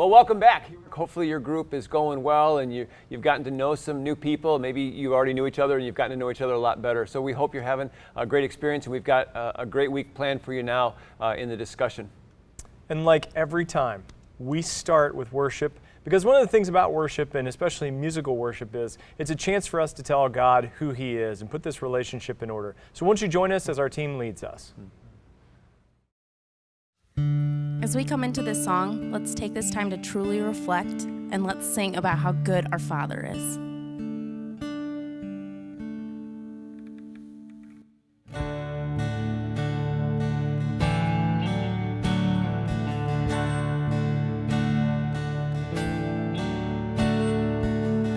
Well, welcome back. Hopefully your group is going well and you've gotten to know some new people. Maybe you already knew each other and you've gotten to know each other a lot better. So we hope you're having a great experience, and we've got a great week planned for you now in the discussion. And like every time, we start with worship, because one of the things about worship, and especially musical worship, is it's a chance for us to tell God who He is and put this relationship in order. So won't you join us as our team leads us? As we come into this song, let's take this time to truly reflect, and let's sing about how good our Father is.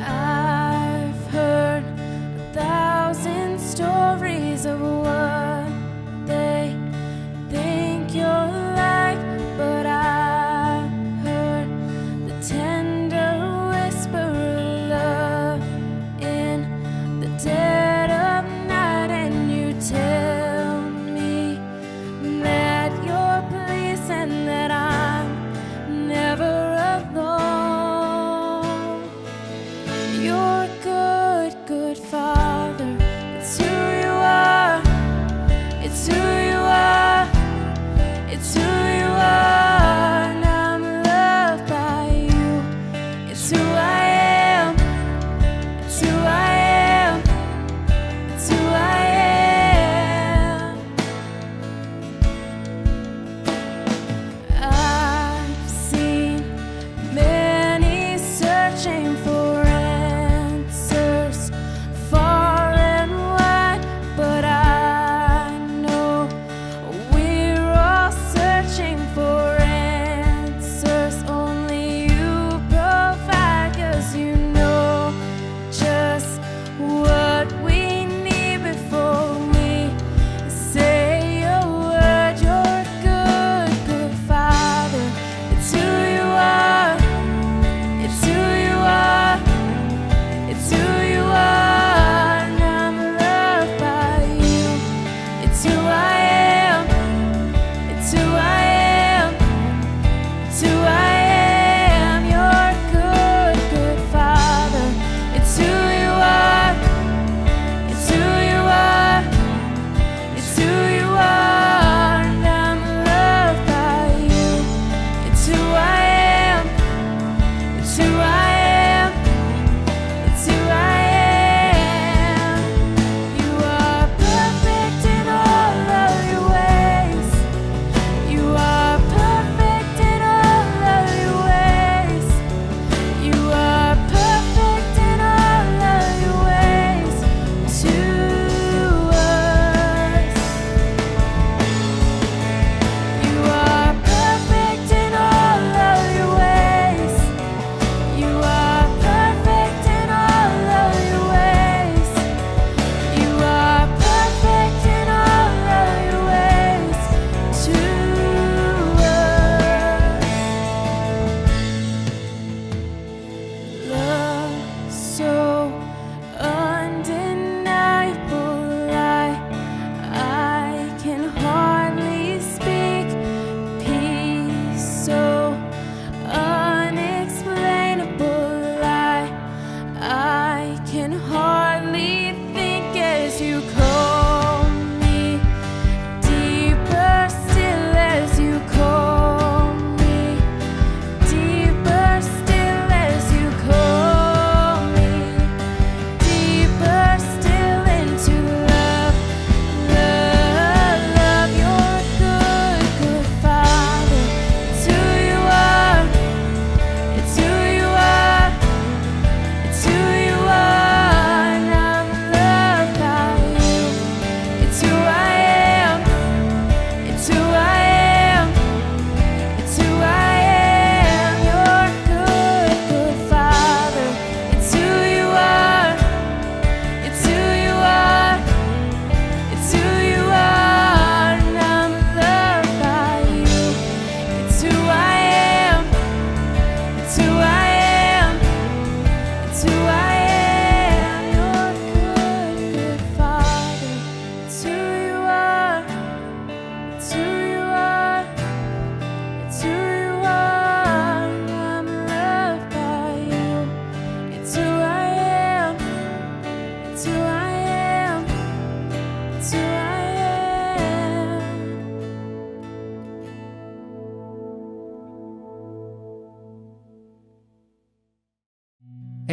I've heard 1,000 stories of what they think you're like, but I heard the tender whisper of love.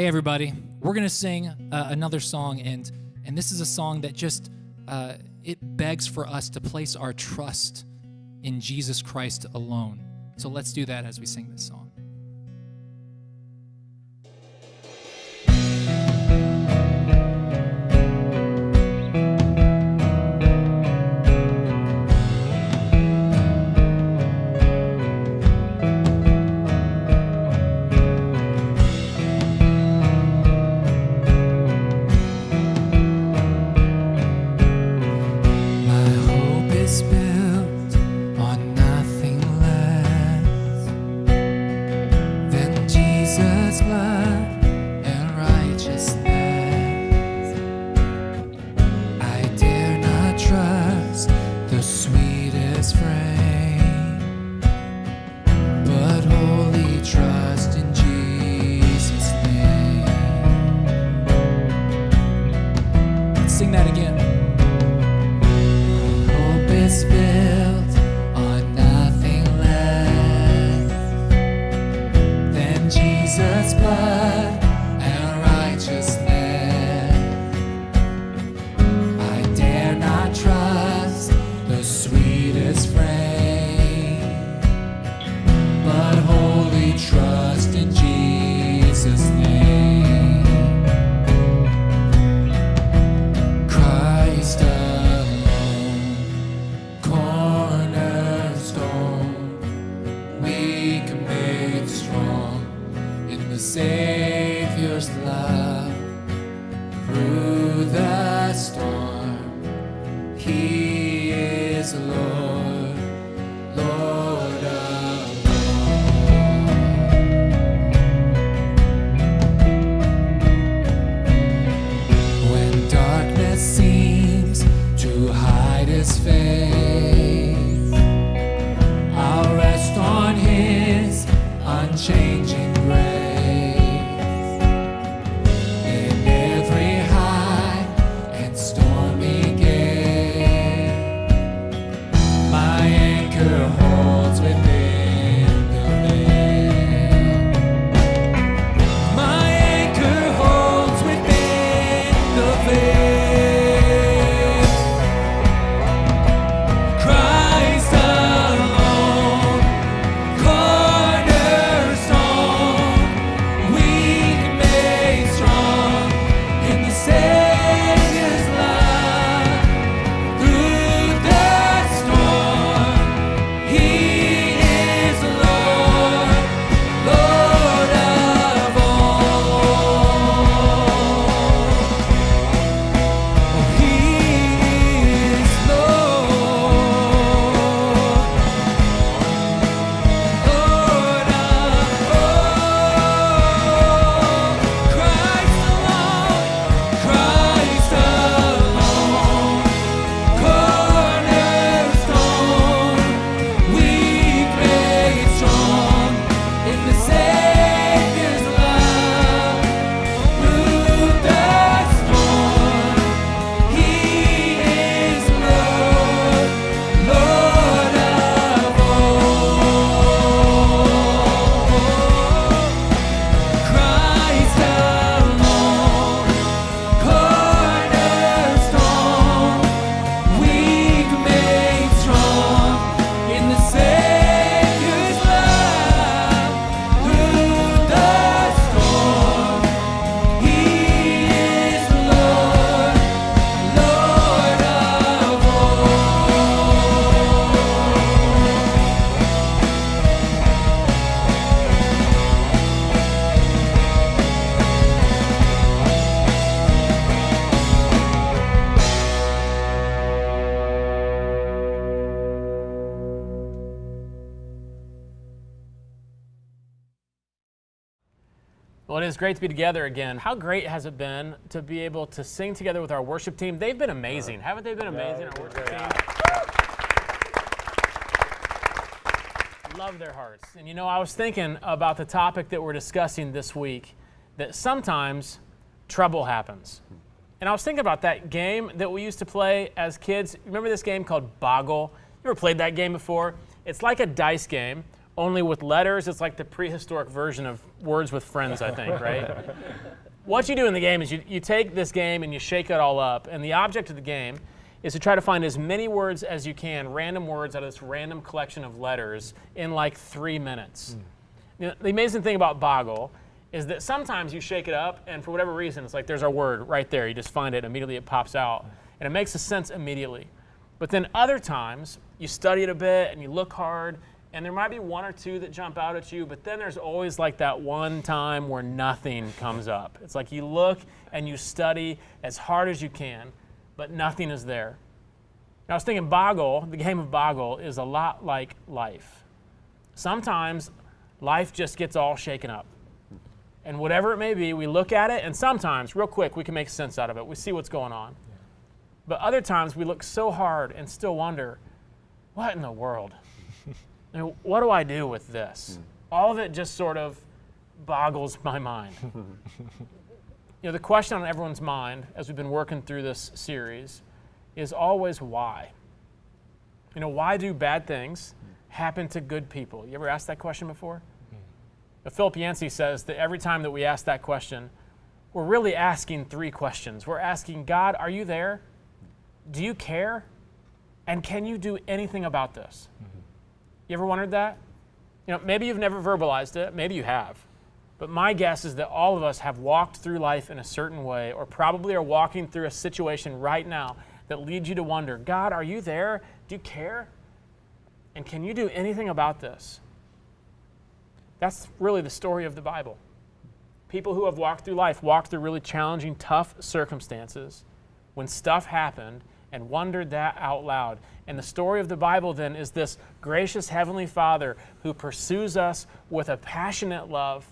Hey everybody, we're gonna sing another song, and this is a song that just it begs for us to place our trust in Jesus Christ alone. So let's do that as we sing this song. Sing that again. Hope is built on nothing less than Jesus' blood and righteousness. I dare not trust the sweetest frame, but wholly trust in Jesus' name. Savior's love through the storm. He is Lord, Lord of all. When darkness seems to hide His face, I'll rest on His unchanging grace. Well, it is great to be together again. How great has it been to be able to sing together with our worship team? They've been amazing. Haven't they been amazing, our worship team? Love their hearts. And you know, I was thinking about the topic that we're discussing this week, that sometimes trouble happens. And I was thinking about that game that we used to play as kids. Remember this game called Boggle? You ever played that game before? It's like a dice game only with letters. It's like the prehistoric version of Words with Friends, I think, right? What you do in the game is you take this game and you shake it all up, and the object of the game is to try to find as many words as you can, random words out of this random collection of letters in like 3 minutes. You know, the amazing thing about Boggle is that sometimes you shake it up, and for whatever reason, it's like there's our word right there. You just find it, immediately it pops out, and it makes a sense immediately. But then other times, you study it a bit, and you look hard, and there might be one or two that jump out at you, but then there's always like that one time where nothing comes up. It's like you look and you study as hard as you can, but nothing is there. Now I was thinking Boggle, the game of Boggle, is a lot like life. Sometimes life just gets all shaken up. And whatever it may be, we look at it, and sometimes, real quick, we can make sense out of it. We see what's going on. But other times, we look so hard and still wonder, what in the world? I mean, what do I do with this? All of it just sort of boggles my mind. You know, the question on everyone's mind, as we've been working through this series, is always why. You know, why do bad things happen to good people? You ever asked that question before? Philip Yancey says that every time that we ask that question, we're really asking 3 questions. We're asking, God, are you there? Do you care? And can you do anything about this? You ever wondered that? You know, maybe you've never verbalized it, maybe you have. But my guess is that all of us have walked through life in a certain way, or probably are walking through a situation right now that leads you to wonder, God, are you there? Do you care? And can you do anything about this? That's really the story of the Bible. People who have walked through life walked through really challenging, tough circumstances when stuff happened and wondered that out loud. And the story of the Bible then is this gracious Heavenly Father who pursues us with a passionate love,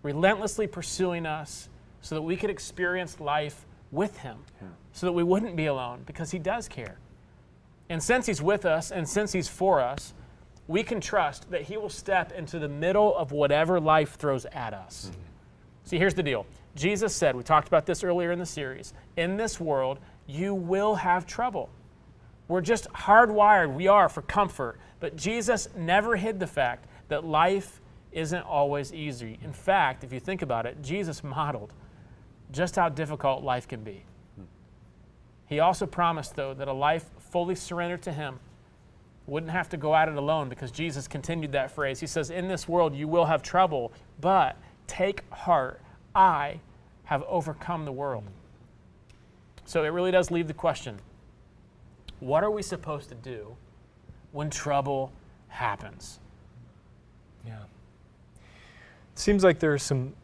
relentlessly pursuing us so that we could experience life with Him, so that we wouldn't be alone, because He does care. And since He's with us and since He's for us, we can trust that He will step into the middle of whatever life throws at us. See, here's the deal. Jesus said, we talked about this earlier in the series, in this world, you will have trouble. We're just hardwired, we are, for comfort. But Jesus never hid the fact that life isn't always easy. In fact, if you think about it, Jesus modeled just how difficult life can be. He also promised, though, that a life fully surrendered to Him wouldn't have to go at it alone, because Jesus continued that phrase. He says, in this world you will have trouble, but take heart, I have overcome the world. So it really does leave the question, what are we supposed to do when trouble happens? Yeah. It seems like there are some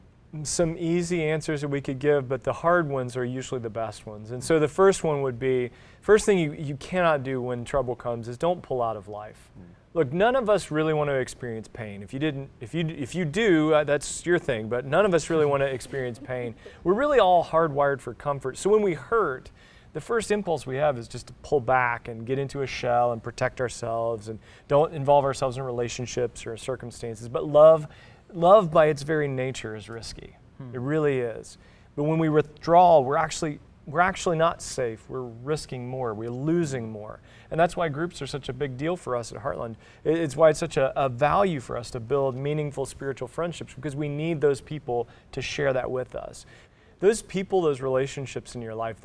easy answers that we could give, but the hard ones are usually the best ones. And so the first one would be, first thing you cannot do when trouble comes is don't pull out of life. Look, none of us really want to experience pain. If you do, that's your thing, but none of us really want to experience pain. We're really all hardwired for comfort. So when we hurt, the first impulse we have is just to pull back and get into a shell and protect ourselves and don't involve ourselves in relationships or circumstances. But love by its very nature is risky. It really is. But when we withdraw, we're actually not safe. We're risking more. We're losing more. And that's why groups are such a big deal for us at Heartland. It's why it's such a value for us to build meaningful spiritual friendships, because we need those people to share that with us. Those people, those relationships in your life,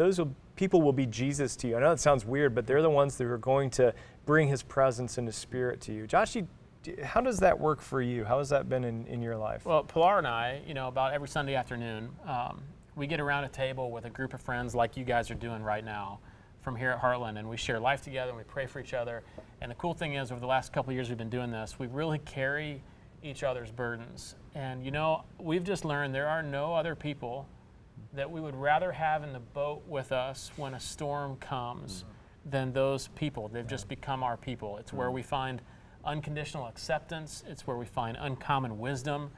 people will be Jesus to you. I know it sounds weird, but they're the ones that are going to bring His presence and His Spirit to you. Josh, how does that work for you? How has that been in your life? Well, Pilar and I, about every Sunday afternoon, we get around a table with a group of friends like you guys are doing right now from here at Heartland, and we share life together and we pray for each other. And the cool thing is, over the last couple of years we've been doing this, we really carry each other's burdens. And we've just learned there are no other people that we would rather have in the boat with us when a storm comes than those people. They've just become our people. It's where we find unconditional acceptance. It's where we find uncommon wisdom.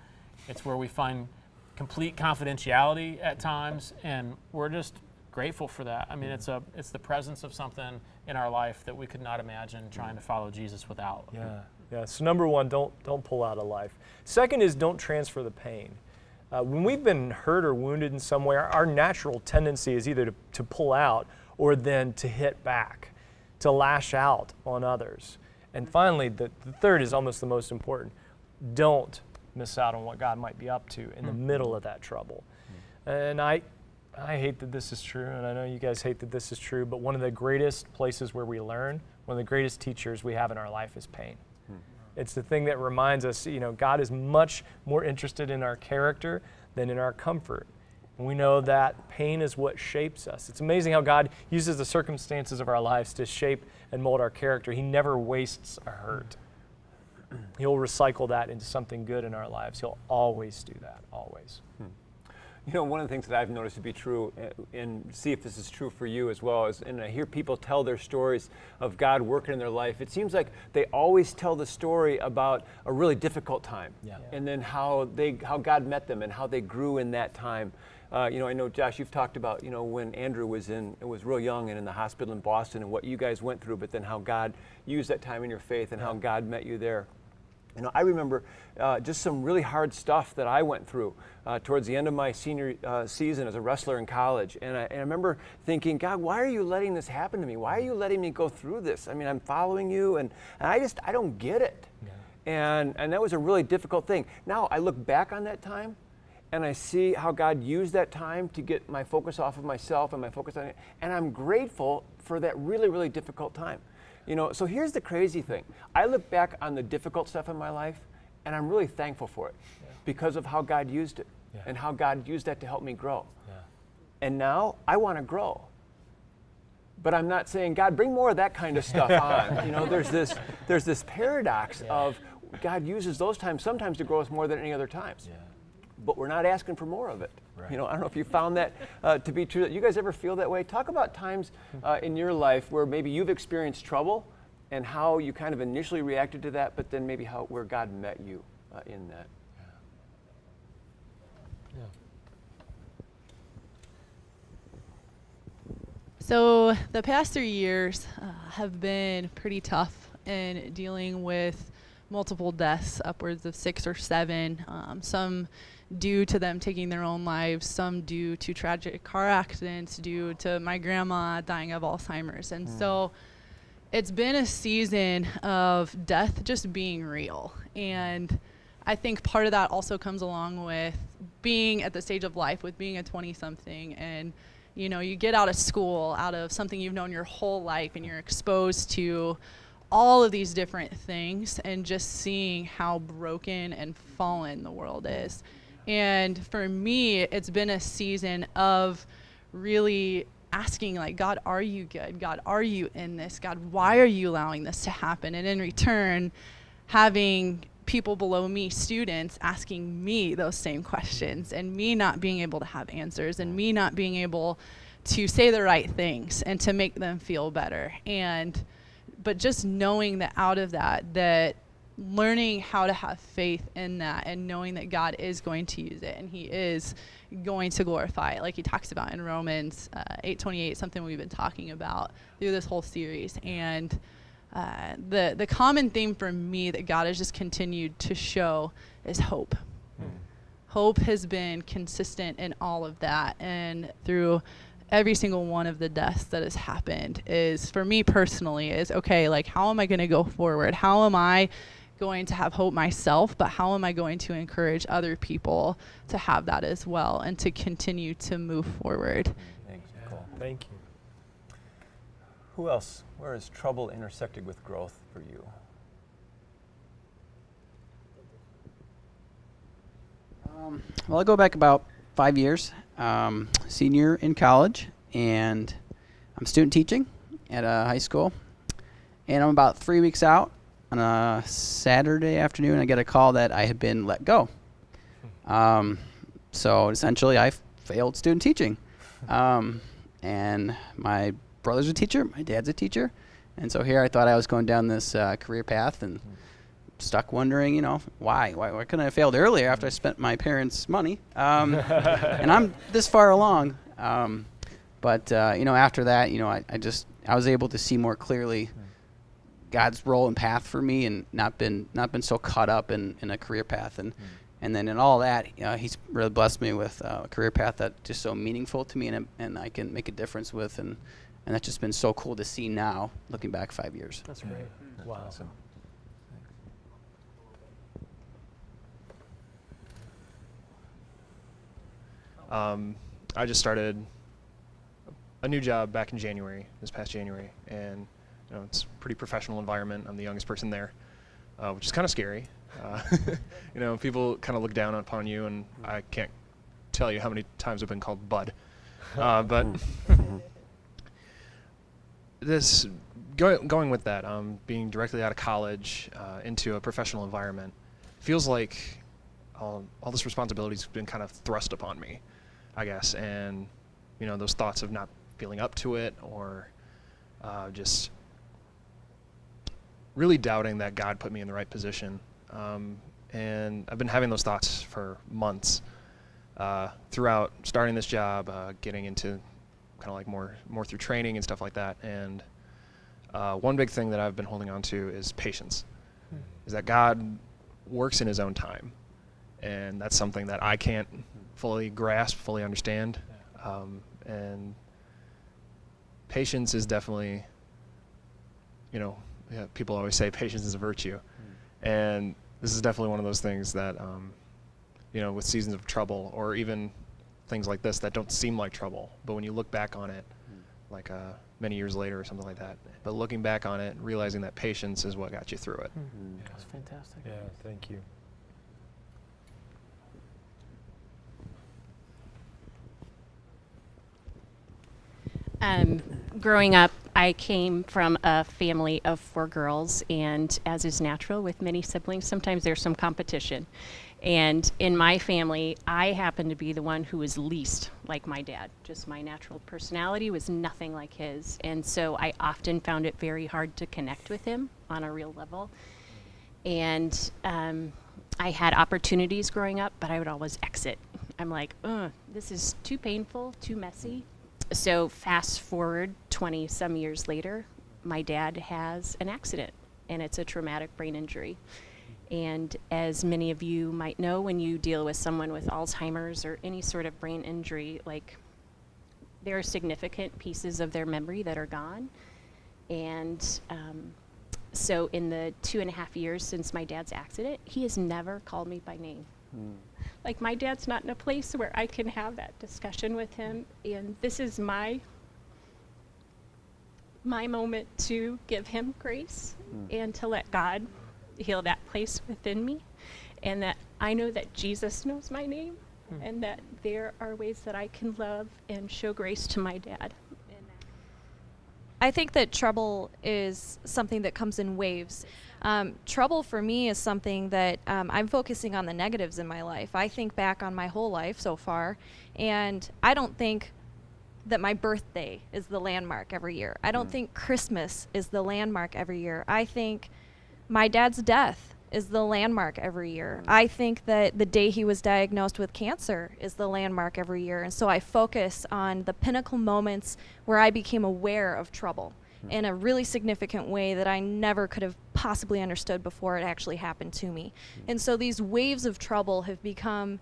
It's where we find complete confidentiality at times, and we're just grateful for that. I mean, it's the presence of something in our life that we could not imagine trying to follow Jesus without. Yeah. So number one, don't pull out of life. Second is don't transfer the pain. When we've been hurt or wounded in some way, our natural tendency is either to pull out or then to hit back, to lash out on others. And finally, the third is almost the most important. Don't miss out on what God might be up to in the middle of that trouble. And I hate that this is true, and I know you guys hate that this is true, but one of the greatest places where we learn, one of the greatest teachers we have in our life is pain. It's the thing that reminds us, God is much more interested in our character than in our comfort. And we know that pain is what shapes us. It's amazing how God uses the circumstances of our lives to shape and mold our character. He never wastes a hurt. He'll recycle that into something good in our lives. He'll always do that, always. One of the things that I've noticed to be true, and see if this is true for you as well, is, and I hear people tell their stories of God working in their life, it seems like they always tell the story about a really difficult time, and then how God met them and how they grew in that time. I know, Josh, you've talked about, when Andrew was real young and in the hospital in Boston and what you guys went through, but then how God used that time in your faith and how God met you there. I remember just some really hard stuff that I went through towards the end of my senior season as a wrestler in college. And I remember thinking, God, why are you letting this happen to me? Why are you letting me go through this? I mean, I'm following you, and I don't get it. And that was a really difficult thing. Now, I look back on that time, and I see how God used that time to get my focus off of myself and my focus on it. And I'm grateful for that really, really difficult time. So here's the crazy thing. I look back on the difficult stuff in my life, and I'm really thankful for it because of how God used it and how God used that to help me grow. And now I want to grow. But I'm not saying, God, bring more of that kind of stuff on. There's this paradox of God uses those times sometimes to grow us more than any other times. But we're not asking for more of it. Right. I don't know if you found that to be true. You guys ever feel that way? Talk about times in your life where maybe you've experienced trouble and how you kind of initially reacted to that, but then maybe where God met you in that. So the past 3 years have been pretty tough in dealing with multiple deaths, upwards of 6 or 7, some due to them taking their own lives, some due to tragic car accidents, due to my grandma dying of Alzheimer's. And so it's been a season of death just being real. And I think part of that also comes along with being at the stage of life, with being a 20-something, and you get out of school, out of something you've known your whole life, and you're exposed to all of these different things, and just seeing how broken and fallen the world is. And for me, it's been a season of really asking, like, God, are you good? God, are you in this? God, why are you allowing this to happen? And in return, having people below me, students, asking me those same questions, and me not being able to have answers, and me not being able to say the right things and to make them feel better. But just knowing that out of that learning how to have faith in that, and knowing that God is going to use it and he is going to glorify it, like he talks about in Romans 8:28, something we've been talking about through this whole series. And the common theme for me that God has just continued to show is hope. Hope has been consistent in all of that, and through every single one of the deaths that has happened, is, for me personally, is, okay, like, how am I going to go forward? How am I going to have hope myself, but how am I going to encourage other people to have that as well and to continue to move forward? Thanks, Nicole. Thank you. Who else? Where has trouble intersected with growth for you? Well, I go back about 5 years, senior in college, and I'm student teaching at a high school. And I'm about 3 weeks out. On a Saturday afternoon, I get a call that I had been let go. So essentially, I failed student teaching. And my brother's a teacher, my dad's a teacher. And so here I thought I was going down this career path, and stuck wondering, why couldn't I have failed earlier after I spent my parents' money? And I'm this far along. But after that, I was able to see more clearly God's role and path for me, and not been so caught up in a career path. And then in all that, he's really blessed me with a career path that's just so meaningful to me, and I can make a difference with, and And that's just been so cool to see now, looking back 5 years. That's great. Wow. Awesome. I just started a new job back in January, this past January, and it's a pretty professional environment. I'm the youngest person there, which is kind of scary. People kind of look down upon you, and I can't tell you how many times I've been called Bud. But this going with that, being directly out of college into a professional environment, feels like all this responsibility's been kind of thrust upon me, I guess, and those thoughts of not feeling up to it, or just really doubting that God put me in the right position. And I've been having those thoughts for months throughout starting this job, getting into kind of like more through training and stuff like that. And one big thing that I've been holding on to is patience, is that God works in his own time. And that's something that I can't fully grasp, fully understand. And patience is definitely, people always say patience is a virtue. And this is definitely one of those things that, with seasons of trouble, or even things like this that don't seem like trouble, but when you look back on it, like many years later or something like that, but looking back on it, realizing that patience is what got you through it. That's fantastic. Yeah, thank you. Growing up, I came from a family of 4 girls, and as is natural with many siblings, sometimes there's some competition. And in my family, I happened to be the one who was least like my dad. Just my natural personality was nothing like his. And so I often found it very hard to connect with him on a real level. And I had opportunities growing up, but I would always exit. I'm like, this is too painful, too messy. So fast forward 20 some years later, my dad has an accident, and it's a traumatic brain injury. And as many of you might know, when you deal with someone with Alzheimer's or any sort of brain injury, like, there are significant pieces of their memory that are gone. And so in the 2.5 years since my dad's accident, he has never called me by name. Like, my dad's not in a place where I can have that discussion with him, and this is my moment to give him grace and to let God heal that place within me, and that I know that Jesus knows my name, and that there are ways that I can love and show grace to my dad. I think that trouble is something that comes in waves. Trouble for me is something that I'm focusing on the negatives in my life. I think back on my whole life so far, and I don't think that my birthday is the landmark every year. I don't think Christmas is the landmark every year. I think my dad's death is the landmark every year. I think that the day he was diagnosed with cancer is the landmark every year. And so I focus on the pinnacle moments where I became aware of trouble in a really significant way that I never could have possibly understood before it actually happened to me. And so these waves of trouble have become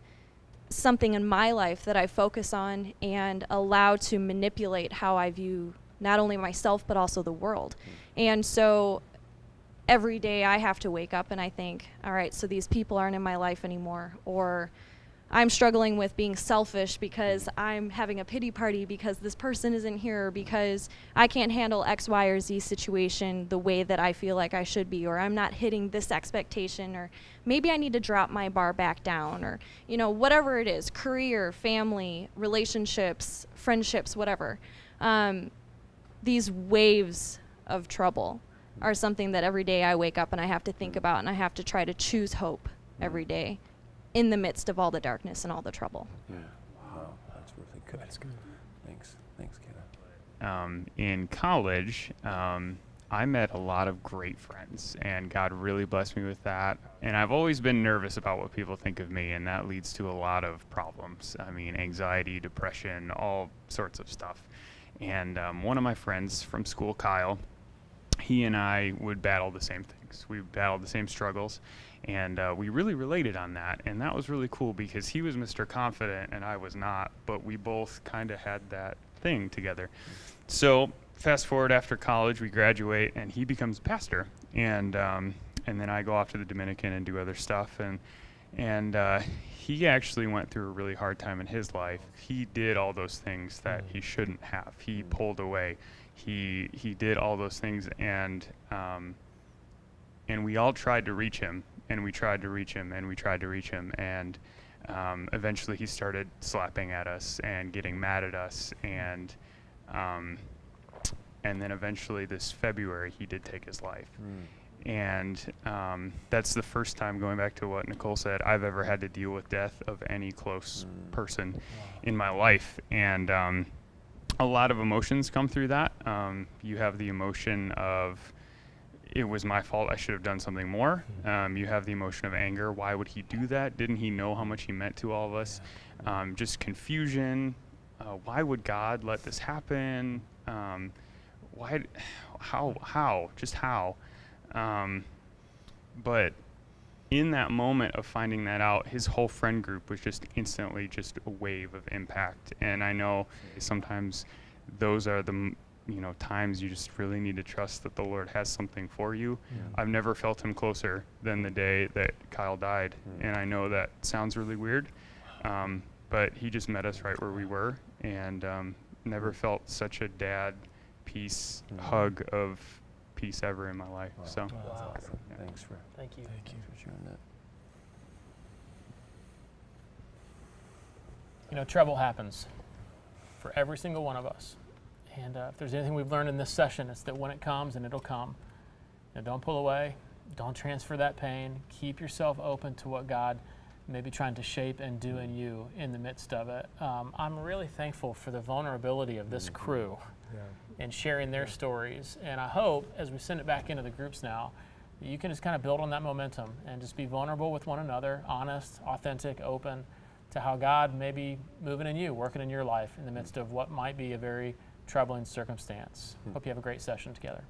something in my life that I focus on and allow to manipulate how I view not only myself but also the world. And so every day I have to wake up and I think, all right, so these people aren't in my life anymore, or I'm struggling with being selfish because I'm having a pity party because this person isn't here, or because I can't handle X, Y, or Z situation the way that I feel like I should be, or I'm not hitting this expectation, or maybe I need to drop my bar back down, or whatever it is, career, family, relationships, friendships, whatever. These waves of trouble are something that every day I wake up and I have to think about, and I have to try to choose hope every day in the midst of all the darkness and all the trouble. Yeah. Wow, that's really good. That's good. Thanks, Kayla. In college, I met a lot of great friends, and God really blessed me with that. And I've always been nervous about what people think of me, and that leads to a lot of problems. I mean, anxiety, depression, all sorts of stuff. And one of my friends from school, Kyle, he and I would battle the same things. We battled the same struggles, and we really related on that. And that was really cool because he was Mr. Confident and I was not, but we both kind of had that thing together. So fast forward after college, we graduate, and he becomes a pastor, and then I go off to the Dominican and do other stuff, and he actually went through a really hard time in his life. He did all those things that he shouldn't have. He pulled away. He did all those things, and we all tried to reach him, and we tried to reach him, and we tried to reach him, and eventually he started slapping at us and getting mad at us, and then eventually this February he did take his life. And that's the first time, going back to what Nicole said, I've ever had to deal with death of any close person in my life. And a lot of emotions come through that. You have the emotion of, it was my fault, I should have done something more. You have the emotion of anger. Why would he do that? Didn't he know how much he meant to all of us? Just confusion. Why would God let this happen? Why? How? Just how? But in that moment of finding that out, his whole friend group was just instantly just a wave of impact. And I know sometimes those are the times you just really need to trust that the Lord has something for you. I've never felt him closer than the day that Kyle died. And I know that sounds really weird, but he just met us right where we were, and never felt such a dad peace hug of peace ever in my life. Wow. So Wow. Awesome. Thanks for sharing that. Trouble happens for every single one of us. And if there's anything we've learned in this session, it's that when it comes, and it'll come, don't pull away. Don't transfer that pain. Keep yourself open to what God may be trying to shape and do in you in the midst of it. I'm really thankful for the vulnerability of this crew and sharing their stories. And I hope, as we send it back into the groups now, that you can just kind of build on that momentum and just be vulnerable with one another, honest, authentic, open to how God may be moving in you, working in your life in the midst of what might be a very troubling circumstance. Hope you have a great session together.